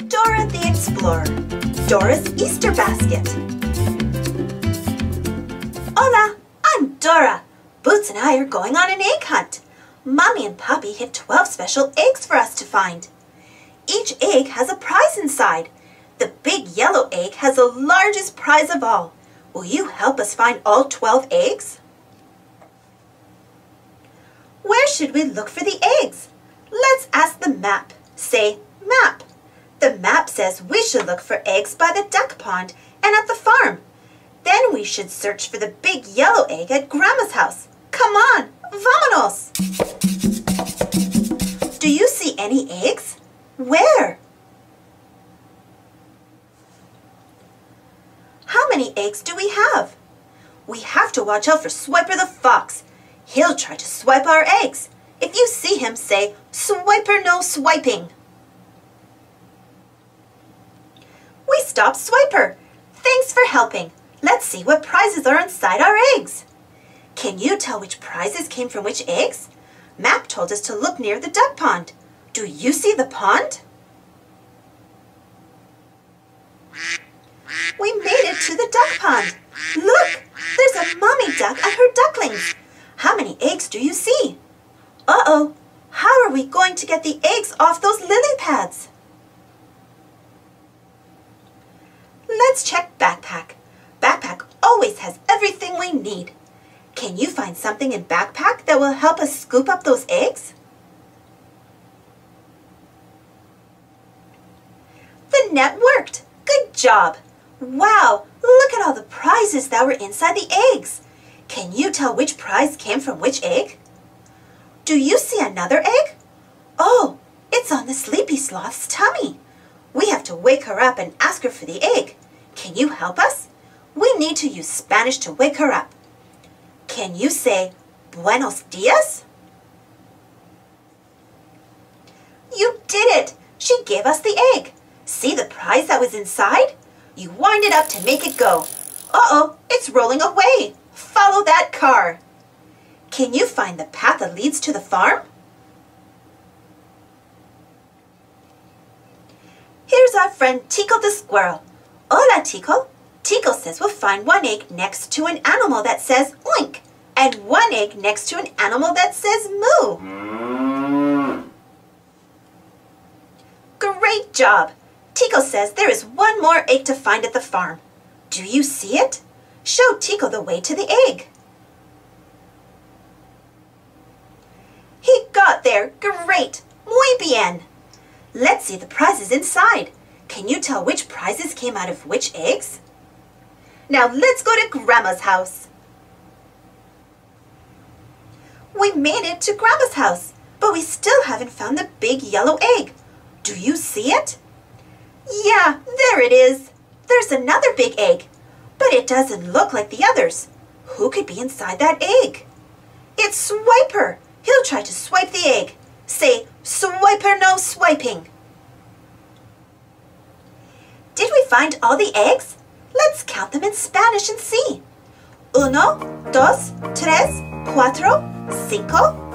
Dora the Explorer, Dora's Easter Basket. Hola, I'm Dora. Boots and I are going on an egg hunt. Mommy and Poppy hid 12 special eggs for us to find. Each egg has a prize inside. The big yellow egg has the largest prize of all. Will you help us find all 12 eggs? Where should we look for the eggs? Let's ask the map. Say, map. The map says we should look for eggs by the duck pond and at the farm. Then we should search for the big yellow egg at Grandma's house. Come on, vámonos! Do you see any eggs? Where? How many eggs do we have? We have to watch out for Swiper the fox. He'll try to swipe our eggs. If you see him, say, Swiper no swiping. We stopped Swiper. Thanks for helping. Let's see what prizes are inside our eggs. Can you tell which prizes came from which eggs? Map told us to look near the duck pond. Do you see the pond? We made it to the duck pond. Look, there's a mommy duck and her ducklings. How many eggs do you see? Uh-oh, how are we going to get the eggs off those lily pads? Let's check Backpack. Backpack always has everything we need. Can you find something in Backpack that will help us scoop up those eggs? The net worked. Good job. Wow, look at all the prizes that were inside the eggs. Can you tell which prize came from which egg? Do you see another egg? Oh, it's on the sleepy sloth's tummy. We have to wake her up and ask her for the egg. Can you help us? We need to use Spanish to wake her up. Can you say, Buenos dias? You did it! She gave us the egg. See the prize that was inside? You wind it up to make it go. Uh-oh, it's rolling away. Follow that car. Can you find the path that leads to the farm? Here's our friend Tico the squirrel. Hola, Tico. Tico says we'll find one egg next to an animal that says oink and one egg next to an animal that says moo. Great job. Tico says there is one more egg to find at the farm. Do you see it? Show Tico the way to the egg. He got there. Great. Muy bien. Let's see the prizes inside. Can you tell which prizes came out of which eggs? Now let's go to Grandma's house. We made it to Grandma's house, but we still haven't found the big yellow egg. Do you see it? Yeah, there it is. There's another big egg, but it doesn't look like the others. Who could be inside that egg? It's Swiper. He'll try to swipe the egg. Say, Swiper no swiping. Did we find all the eggs? Let's count them in Spanish and see. 1, 2, 3, 4, 5,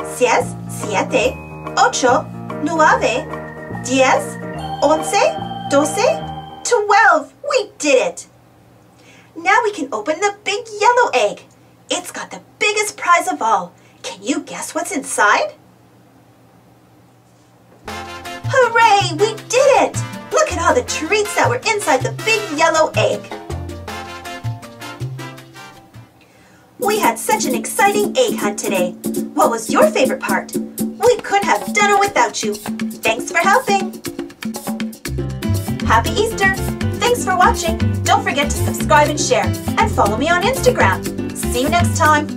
6, 7, 8, 9, 10, 11, 12, 12. We did it. Now we can open the big yellow egg. It's got the biggest prize of all. Can you guess what's inside? Hooray! We did it! Look at all the treats that were inside the big yellow egg. We had such an exciting egg hunt today. What was your favorite part? We couldn't have done it without you. Thanks for helping. Happy Easter! Thanks for watching. Don't forget to subscribe and share. And follow me on Instagram. See you next time.